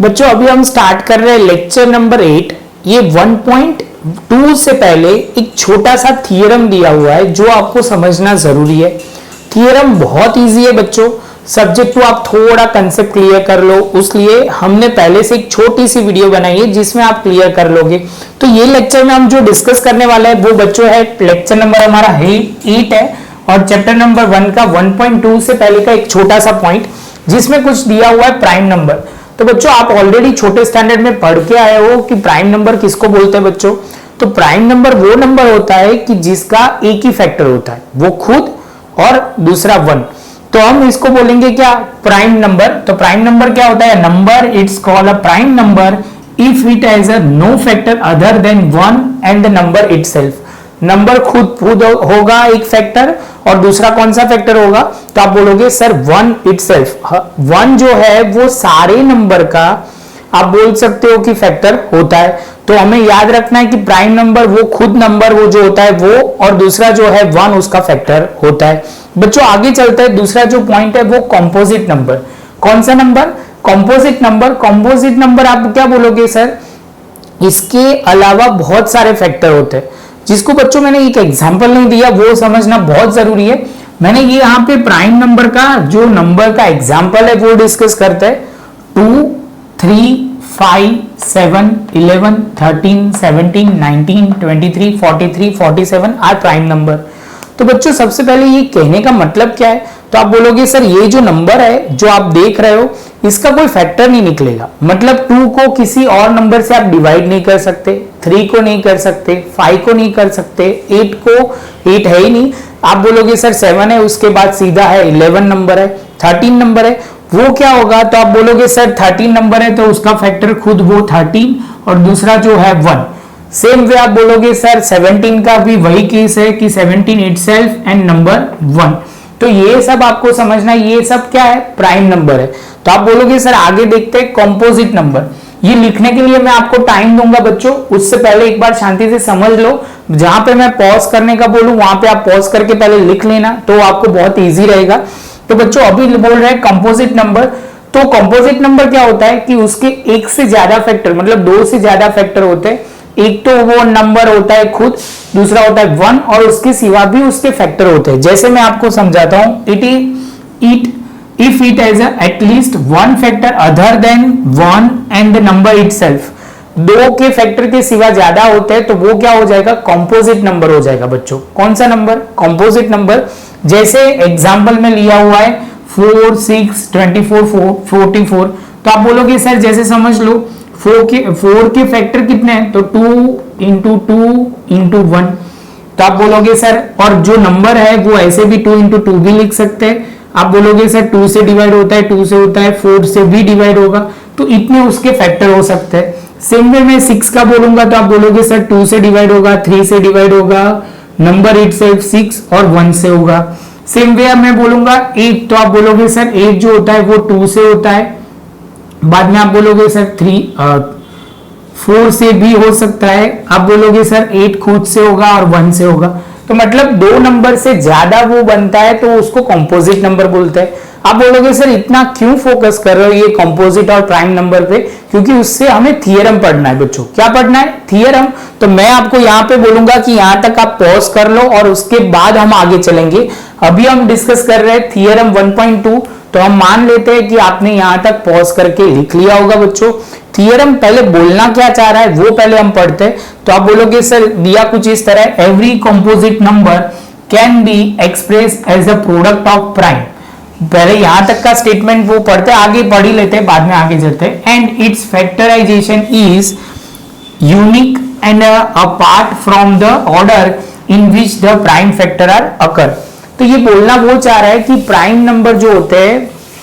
बच्चों अभी हम स्टार्ट कर रहे हैं लेक्चर नंबर 8। ये 1.2 से पहले एक छोटा सा थियरम दिया हुआ है जो आपको समझना जरूरी है। थियरम बहुत इजी है बच्चों, सब्जेक्ट को आप थोड़ा कंसेप्ट क्लियर कर लो, उसलिए हमने पहले से एक छोटी सी वीडियो बनाई है जिसमें आप क्लियर कर लोगे। तो ये लेक्चर में हम जो डिस्कस करने वाले हैं वो बच्चों है लेक्चर नंबर हमारा 8 है और चैप्टर नंबर 1 का 1.2 से पहले का एक छोटा सा पॉइंट जिसमें कुछ दिया हुआ है प्राइम नंबर। तो बच्चों आप ऑलरेडी छोटे स्टैंडर्ड में पढ़ के आए हो कि प्राइम नंबर किसको बोलते हैं बच्चों। तो प्राइम नंबर वो नंबर होता है कि जिसका एक ही फैक्टर होता है, वो खुद और दूसरा 1। तो हम इसको बोलेंगे क्या, प्राइम नंबर। तो प्राइम नंबर क्या होता है, number it's called a prime number if it has a no factor other than 1 and the number itself. Number खुद होगा एक फैक्टर और दूसरा कौन सा फैक्टर होगा, तो आप बोलोगे सर 1 इटसेल्फ। 1 जो है वो सारे नंबर का आप बोल सकते हो कि फैक्टर होता है। तो हमें याद रखना है कि प्राइम नंबर वो खुद नंबर वो जो होता है वो, और दूसरा जो है 1 उसका फैक्टर होता है। बच्चों आगे चलते हैं, दूसरा जो पॉइंट है वो कॉम्पोजिट नंबर। कौन सा number, composite number. Composite number आप क्या बोलोगे सर, इसके अलावा बहुत सारे फैक्टर होते हैं जिसको बच्चों मैंने एक एग्जांपल नहीं दिया, वो समझना बहुत जरूरी है। मैंने ये यहाँ पे प्राइम नंबर का जो नंबर का एग्जांपल है वो डिस्कस करते हैं। 2, 3, 5, 7, 11, 13, 17, 19, 23, 43, 47 आर प्राइम नंबर। तो बच्चों सबसे पहले ये कहने का मतलब क्या है, तो आप बोलोगे सर ये जो नंबर है जो आप देख रहे हो इसका कोई फैक्टर नहीं निकलेगा। मतलब 2 को किसी और नंबर से आप डिवाइड नहीं कर सकते, 3 को नहीं कर सकते, 5 को नहीं कर सकते, 8 को, 8 है ही नहीं। आप बोलोगे सर 7 है, उसके बाद सीधा है 11 नंबर है, 13 नंबर है, वो क्या होगा, तो आप बोलोगे सर 13 नंबर है तो उसका फैक्टर खुद वो 13 और दूसरा जो है 1। सेम वे आप बोलोगे सर 17 का भी वही केस है कि 17 इटसेल्फ एंड नंबर 1। तो ये सब आपको समझना, ये सब क्या है, प्राइम नंबर है। तो आप बोलोगे सर आगे देखते हैं कॉम्पोजिट नंबर। ये लिखने के लिए मैं आपको टाइम दूंगा बच्चों, उससे पहले एक बार शांति से समझ लो। जहां पे मैं पॉज करने का बोलूं वहां पे आप पॉज करके पहले लिख लेना, तो आपको बहुत इजी रहेगा। तो बच्चों अभी बोल रहे हैं कंपोजिट नंबर। तो कंपोजिट नंबर क्या होता है कि उसके एक से ज्यादा फैक्टर, मतलब 2 से ज्यादा फैक्टर होते हैं। एक तो वो नंबर होता है खुद, दूसरा होता है 1 और उसके सिवा भी उसके फैक्टर होते हैं। जैसे मैं आपको समझाता हूं, if it has at least 1 factor other than 1 and the number itself. 2 के फैक्टर के सिवा ज्यादा होते हैं तो वो क्या हो जाएगा, कॉम्पोजिट नंबर हो जाएगा बच्चों। कौन सा नंबर, कॉम्पोजिट नंबर। जैसे एग्जाम्पल में लिया हुआ है 4, 6, 24, 44। तो आप बोलोगे सर जैसे समझ लो 4 के फैक्टर कितने हैं, तो 2 इंटू 2 इंटू 1। तो आप बोलोगे सर, और जो नंबर है वो ऐसे भी 2 इंटू 2 भी लिख सकते हैं। आप बोलोगे सर 2 से डिवाइड होता है, 2 से होता है, 4 से भी डिवाइड होगा, तो इतने उसके फैक्टर हो सकते हैं। सेम वे में 6 का बोलूंगा तो आप बोलोगे सर 2 से डिवाइड होगा, 3 से डिवाइड होगा, नंबर इटसेल्फ 6 और 1 से होगा। सेम वे मैं बोलूंगा 8, तो आप बोलोगे सर 8 जो होता है वो 2 से होता है। बाद में आप बोलोगे सर 4 से भी हो सकता है। आप बोलोगे सर 8 खुद से होगा और 1 से होगा। तो मतलब 2 नंबर से ज्यादा वो बनता है तो उसको कंपोजिट नंबर बोलते हैं। आप बोलोगे सर इतना क्यों फोकस कर रहे हो ये कंपोजिट और प्राइम नंबर पे, क्योंकि उससे हमें थियरम पढ़ना है बच्चों। क्या पढ़ना है, थियरम। तो मैं आपको यहाँ पे बोलूंगा कि यहाँ तक आप पॉज कर लो और उसके बाद हम आगे चलेंगे। अभी हम डिस्कस कर रहे हैं थियरम 1.2। तो हम मान लेते हैं कि आपने यहां तक पॉज करके लिख लिया होगा बच्चों। थियरम पहले बोलना क्या चाह रहा है वो पहले हम पढ़ते हैं। तो आप बोलोगे सर दिया कुछ इस तरह, every composite number can be express as a product of prime. पहले यहां तक का स्टेटमेंट वो पढ़ते हैं, आगे पढ़ ही लेते हैं, बाद में आगे चलते हैं। And it's factorization is unique and apart from the order in which the prime factor are occur. तो ये बोलना वो चाह रहा है कि प्राइम नंबर जो होते हैं,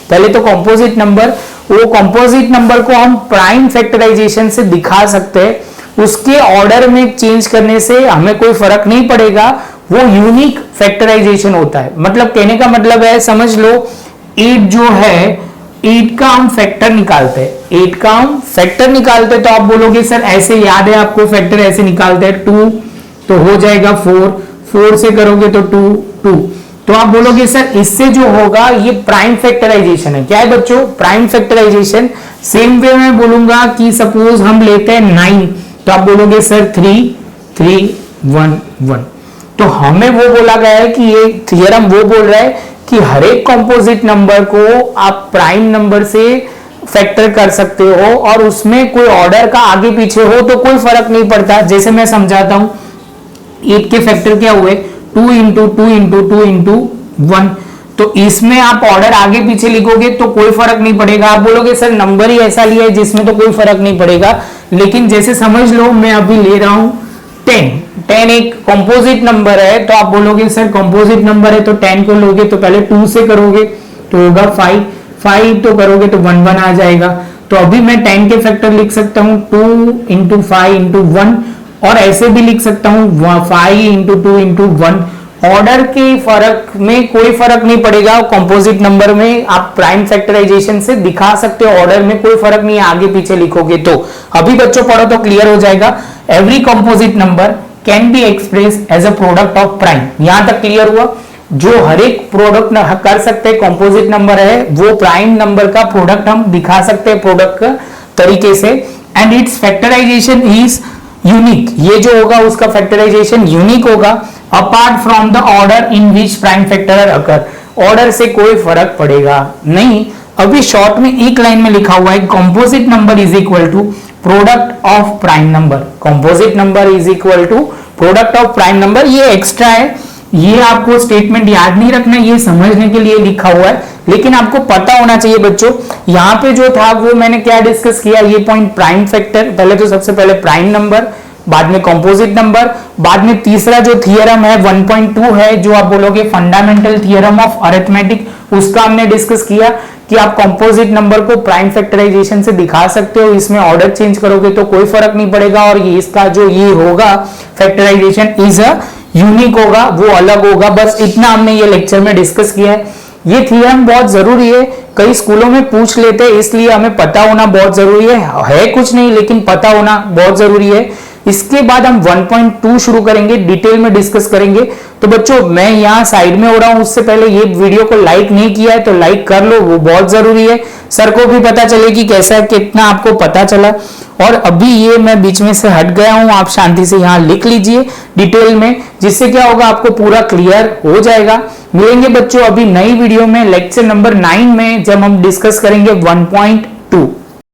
पहले तो कंपोजिट नंबर, वो कंपोजिट नंबर को हम प्राइम फैक्टराइजेशन से दिखा सकते हैं। उसके ऑर्डर में चेंज करने से हमें कोई फर्क नहीं पड़ेगा, वो यूनिक फैक्टराइजेशन होता है। मतलब कहने का मतलब है, समझ लो 8 जो है, 8 का हम फैक्टर निकालते हैं, 8 का हम फैक्टर निकालते हैं। तो आप बोलोगे सर ऐसे याद है आपको, फैक्टर ऐसे निकालते हैं, 2 तो हो जाएगा 4, 4 से करोगे तो 2, 2। तो आप बोलोगे सर इससे जो होगा ये प्राइम फैक्टराइजेशन है। क्या है बच्चों? Prime factorisation. सेम वे में बोलूंगा कि सपोज हम लेते हैं 9, तो आप बोलोगे सर 3 3 1 1। तो हमें वो बोला गया है कि ये थियरम वो बोल रहा है कि हर एक कंपोजिट नंबर को आप प्राइम नंबर से फैक्टर कर सकते हो और उसमें कोई ऑर्डर का आगे पीछे हो तो कोई फर्क नहीं पड़ता। जैसे मैं समझाता हूं, 8 के फैक्टर क्या हुए? 2 इंटू 2 इंटू 2 इंटू 1। तो इसमें आप ऑर्डर आगे पीछे लिखोगे तो कोई फर्क नहीं पड़ेगा। आप बोलोगे सर नंबर ही ऐसा लिया है जिसमें तो कोई फर्क नहीं पड़ेगा, लेकिन जैसे समझ लो मैं अभी ले रहा हूं 10 एक कंपोजिट नंबर है, तो आप बोलोगे सर कंपोजिट नंबर है तो 10 को लोगे तो पहले 2 से करोगे तो होगा 5 तो करोगे तो 1 1 आ जाएगा। तो अभी मैं 10 के फैक्टर लिख सकता हूं 2 इंटू 5 इंटू 1, और ऐसे भी लिख सकता हूं 5 इंटू 2 इंटू 1। ऑर्डर के फर्क में कोई फर्क नहीं पड़ेगा। कंपोजिट नंबर में आप प्राइम फैक्टराइजेशन से दिखा सकते हो, ऑर्डर में कोई फर्क नहीं है आगे पीछे लिखोगे तो। अभी बच्चों पढ़ो तो क्लियर हो जाएगा। Every composite number can be express as a product of prime. यहां तक क्लियर हुआ? जो हर एक प्रोडक्ट कर सकते हैं कंपोजिट नंबर है वो प्राइम नंबर का प्रोडक्ट हम दिखा सकते हैं प्रोडक्ट तरीके से। And it's factorization is unique. ये जो होगा उसका फैक्टराइजेशन यूनिक होगा apart from the order in which prime factor occur. Order से कोई फर्क पड़ेगा नहीं। अभी शॉर्ट में एक लाइन में लिखा हुआ है composite number is equal to product of prime number. Composite number is equal to product of prime number. ये एक्स्ट्रा है, ये आपको स्टेटमेंट याद नहीं रखना, ये समझने के लिए लिखा हुआ है, लेकिन आपको पता होना चाहिए बच्चों। यहां पे जो था वो मैंने क्या डिस्कस किया, ये पॉइंट प्राइम फैक्टर, पहले तो सबसे पहले प्राइम नंबर, बाद में कंपोजिट नंबर, बाद में तीसरा जो थियरम है 1.2 है जो आप बोलोगे फंडामेंटल थियरम ऑफ अरिथमेटिक, उसका हमने डिस्कस किया कि आप कंपोजिट नंबर को प्राइम फैक्टराइजेशन से दिखा सकते हो, इसमें ऑर्डर चेंज करोगे तो कोई फर्क नहीं पड़ेगा, और ये इसका जो ये होगा फैक्टराइजेशन इज अ यूनिक होगा, वो अलग होगा। बस इतना हमने ये लेक्चर में डिस्कस किया है। ये थियरम बहुत जरूरी है, कई स्कूलों में पूछ लेते हैं, इसलिए हमें पता होना बहुत जरूरी है कुछ नहीं लेकिन पता होना बहुत जरूरी है। इसके बाद हम 1.2 शुरू करेंगे, डिटेल में डिस्कस करेंगे। तो बच्चों मैं यहाँ साइड में हो रहा हूं, उससे पहले ये वीडियो को लाइक नहीं किया है तो लाइक कर लो, वो बहुत जरूरी है, सर को भी पता चले कि कैसा कितना आपको पता चला। और अभी ये मैं बीच में से हट गया हूं, आप शांति से यहाँ लिख लीजिए डिटेल में, जिससे क्या होगा आपको पूरा क्लियर हो जाएगा। मिलेंगे बच्चों अभी नई वीडियो में लेक्चर नंबर 9 में, जब हम डिस्कस करेंगे 1.2।